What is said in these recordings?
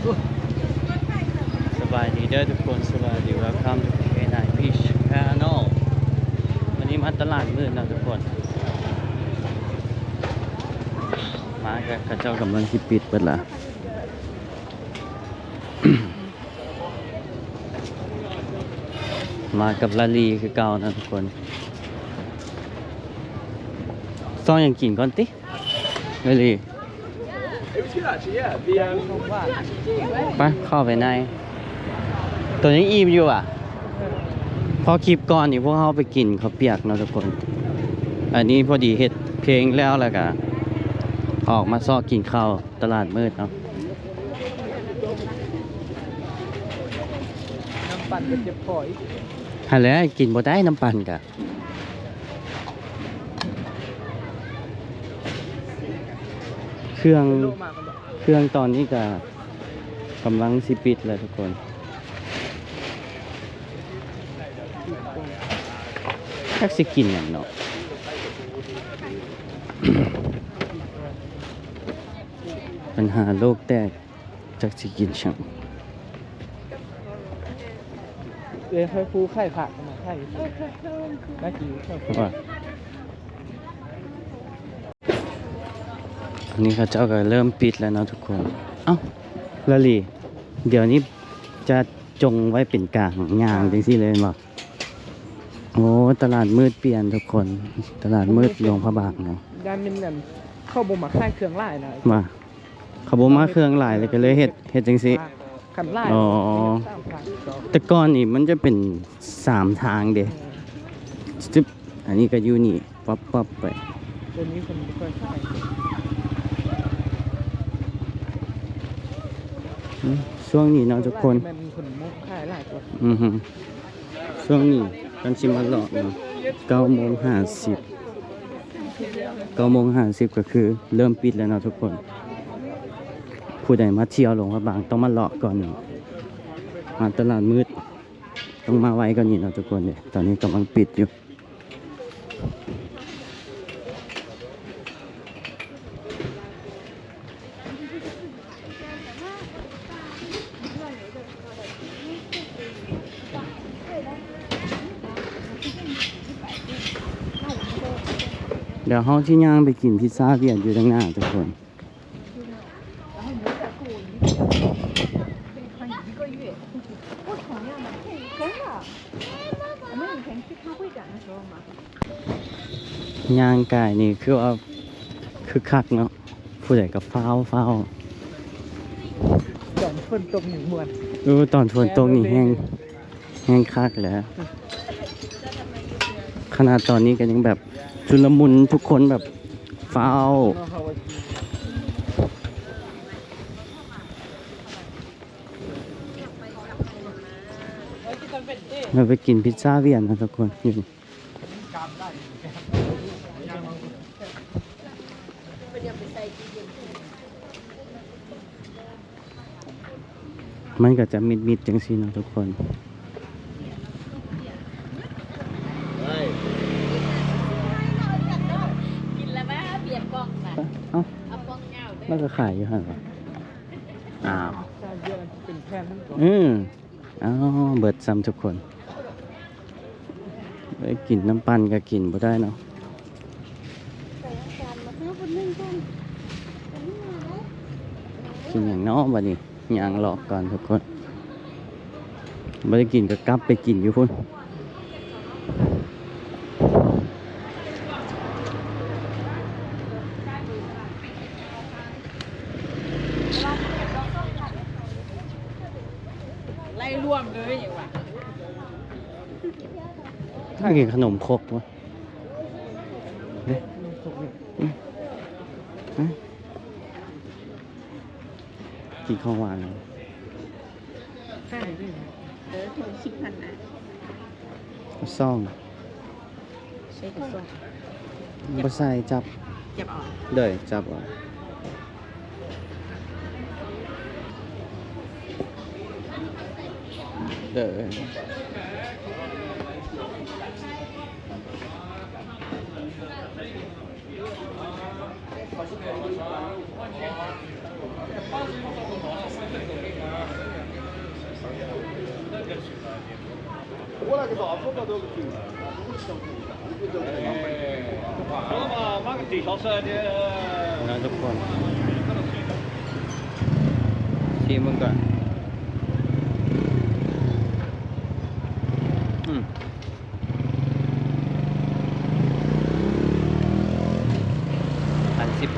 สบายดีเด้อทุกคนสบายดี Welcome to K9 Fish Channel วันนี้มาตลาดมืดนะทุกคนมากับข้าเจ้ากำลังที่ปิดเปิดละ มากับลาลีคือเก่านะทุกคนซองอย่างกินก่อนติลาลีไปเข้าไปในตัวนี้อิ่มอยู่อ่ะพอคลิปก่อนนี่พวกเขาไปกินเขาวเปียกเนาะทุกคนอันนี้พอดีเฮ็ดเพลงแล้วก็ออกมาซอกกินข้าวตลาดมืดเนาะน้ำปั่นก็เจ็บคออีก ฮัลโหลกินบ่ได้น้ำปั่นกะเครื่องตอนนี้ก็กำลังสิปิดแล้วทุกคนแค่สิกินอย่างเนาะ ปัญหาโลกแตกจากสิกินช่าง เคยฟูไข่ผักมาไข่น่ากินชอบ ว่าอันนี้เขาเจ้าก็เริ่มปิดแล้วเนาะทุกคนเอ้าลาลีเดี๋ยวนี้จะจงไว้เป็นกลางงางจังซี่เลยบ่โอ้ตลาดมืดเปลี่ยนทุกคนตลาดมืดหลวงพระบางเนาะ ด้านเป็นนั่นเข้าบ่มาค่ายเครื่องไล่นะ มาเขาบ่มาเครื่องหลายเลยก็เลยเฮ็ดจังซี่ ขันไล่ อ๋อ สามทาง แต่ก่อนนี่มันจะเป็น3ทางเด้จึ๊บอันนี้ก็อยู่นี่ปั๊บๆไป ตัวนี้คนไม่ค่อยค่าย ช่วงนี้เนาะทุกคน มันคนมุกค่ายไล่ตัว ช่วงนี้กันชิมาหลอกเนาะ9:50 9:50ก็คือเริ่มปิดแล้วเนาะทุกคนผู้ใดมาเที่ยวหลวงพระบางต้องมาหลอกก่อนเนาะมาตลาดมืดต้องมาไว้ก่อนนี่เนาะทุกคนเนี่ยตอนนี้กำลังปิดอยู่เดี๋ยวเขาที่ย่างไปกินพิซซ่าเวียดอยู่ด้านหน้าทุกคนย่างกายนี่คือว่าคือคักเนาะผู้ใดก็ฟ้าวจอมฝนตกหนึ่งมวน ตอนฝนตกนี่แห้งคักแหล้วขนาดตอนนี้ก็ยังแบบชุลมุนทุกคนแบบฟ้าวเราไปกินพิซซ่าเวียนนะทุกคนอยู่มันก็จะมิดจังสินะทุกคนกินแล้วไหมเปลี่ยนกล่องนะ เอ้า เอากล่องเงา แล้วก็ขายอยู่ห่างวะอ้าว ค่ายเยอะเป็นแพนทั้งตัว อ้าวเบิดซ้ำทุกคนไปกินน้ำปั่นก็กินบ่ได้เนาะกินอย่างน้อบัดนี้ย่างหลอกก่อนทุกคนบ่ได้กินก็กลับไปกินอยู่พุ่นไล่รวมเลยอย่างวะ ถ้ากินขนมครกวะเด้กินข้าวหวานเลย ค่ายด้วย ถึง10,000นะ ซ่อง ใช้กระสอบ บ่ใส่จับ จับออก เด้อจับเออกเด้อ นะทุกคนชิมมันก่อน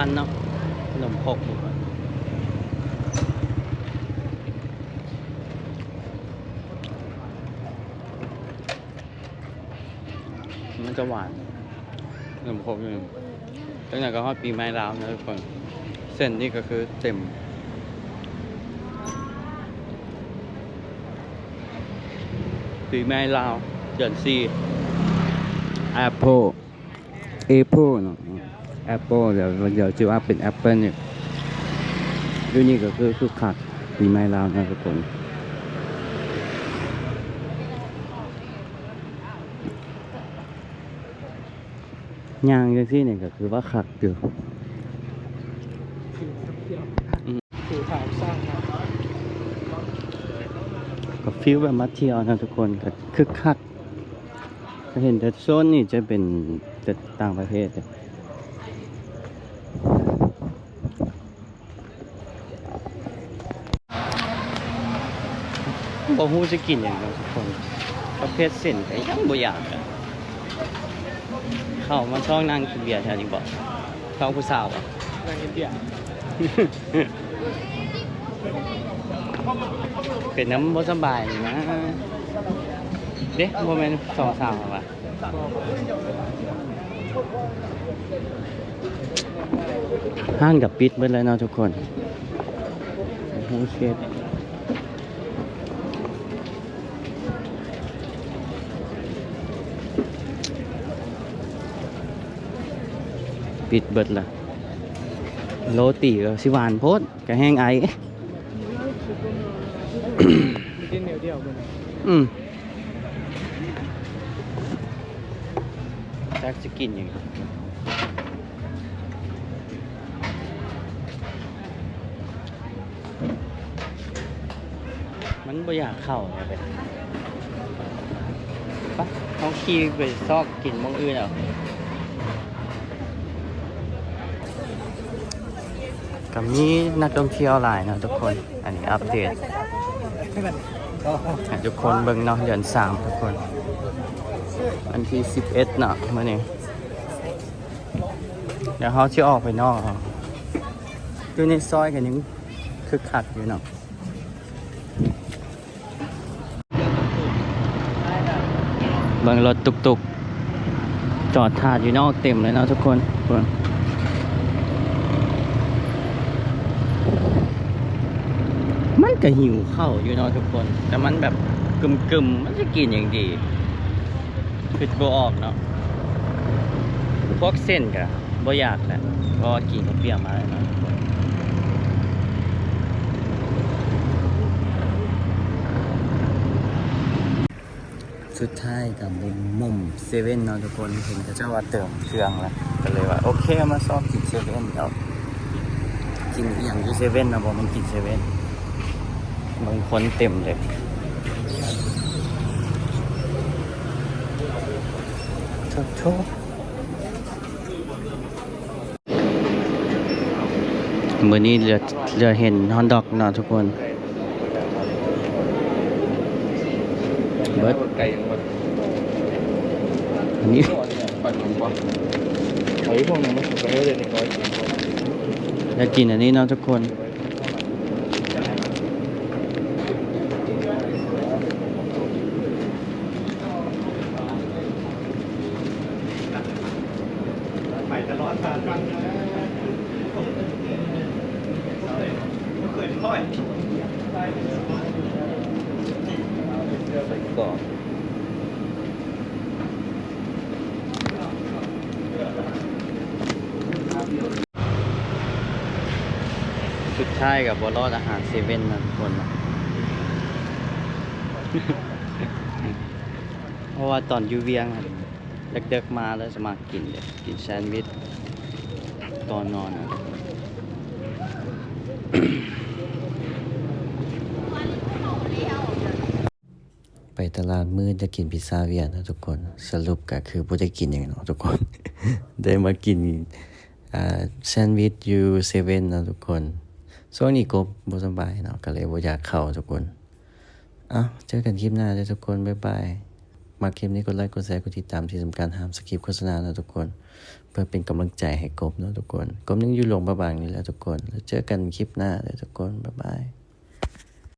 1,010เนาะขนมครกบุกก่อนมันจะหวานขนมครกอยู่ตั้งแต่ก็ฮอดปีใหม่ลาวนะทุกคนเส้นนี่ก็คือเต็มปีใหม่ลาวเดือน4 Apple เนาะ Apple เดี๋ยวจะว่าเป็น Apple เนี่ยด้วยนี่ก็คือขาดปีใหม่ลาวนะทุกคนย่างจังซี่เนี่ยก็คือว่าขัดอยู่ ถือถามสร้างมา ก็ฟิลแบบมาเที่ยวนะทุกคนก็คึกคักจะเห็นแต่โซนนี่จะเป็นจะต่างประเทศเนี่ยบ่ฮู้จะกินอย่างเดียวทุกคนประเภทเส้นก็ยังบ่อยากอะเข้ามาช่องนั่งกินเบียร์แถวนี้บ่ช่องผู้สาวบ่ นางอินเดีย เป็นน้ำบ่สบายนี่นะเด้บ่แม่นสองสาวว่ะห้างกับปิดเบิดแล้วเนาะทุกคนโอ้เชฟปิดเบิดละโรตีก็สิหวานโพดก็แห้งไอ มีดินเหนียวเดียวกัน แจ็คจะกินอย่างมันบ่อยากเข้าเลยไปปะเขาขี่ไปซอกกินมองอื่นเอากับนี้นักท่องเที่ยวหลายนะทุกคน อันนี้อัปเดตให้ทุกคนเบิ่งเนาะเดือน3ทุกคนวันที่11เนาะมื้อนี้เดี๋ยวเขาจะออกไปนอกเอาอยู่ในซอยกันยังคึกคักอยู่เนาะเบิ่งรถตุกๆจอดถาดอยู่นอกเต็มเลยเนาะทุกคนมันก็หิวข้าวอยู่เนาะทุกคนแต่มันแบบกึมๆมันจะกินอย่างดีคือบ่ออกเนาะพวกเส้นก็บ่อยากแหละเพราะว่ากินข้าวเปียกมาแล้วเนาะสุดท้ายกับมุมเซเว่นเนาะทุกคนเห็นเขาเจ้าว่าเติมเครื่องแล้วก็เลยว่าโอเคมาชอบกินเซเว่นแล้วกินอย่างที่เซเว่นนะบอกมันกินเซเว่นบางคนเต็มเลยโทษมื้อนี้เหลือเห็นฮอนดอกเนาะทุกคนเบิดไก่ยังหมดอันนี้ไปหนุ่มปะไอ้พวกนี้มันสุกแล้วเลยในก้อยแล้วกินอันนี้เนาะทุกคนก่อนสุดท้ายกับบอลอดอาหารเซเว่นนะทุกคนนะ เพราะว่าตอนอยู่เวียงเด็กๆมาแล้วจะมากินเลยกินแซนด์วิชตอนนอนนะ ไป ตลาดมื้อจะกินพิซซ่าเวียดนะทุกคนสรุปก็คือบ่ได้กินหยังเนาะทุกคน ได้มากินแซนด์วิชอยู่เซเว่นนะทุกคนช่วงนี้กบบ่สบายเนาะก็เลยบ่อยากเข้าทุกคนเจอกันคลิปหน้าเด้อทุกคนบ๊ายบายมาคลิปนี้กดไลค์กดแชร์กดติดตามที่สำคัญห้ามสกิปโฆษณานะทุกคนเพื่อเป็นกำลังใจให้กบเนาะทุกคนกบยังอยู่โรงพยาบาลนี่แหละทุกคนแล้วเจอกันคลิปหน้าเด้อทุกคนบ๊ายบาย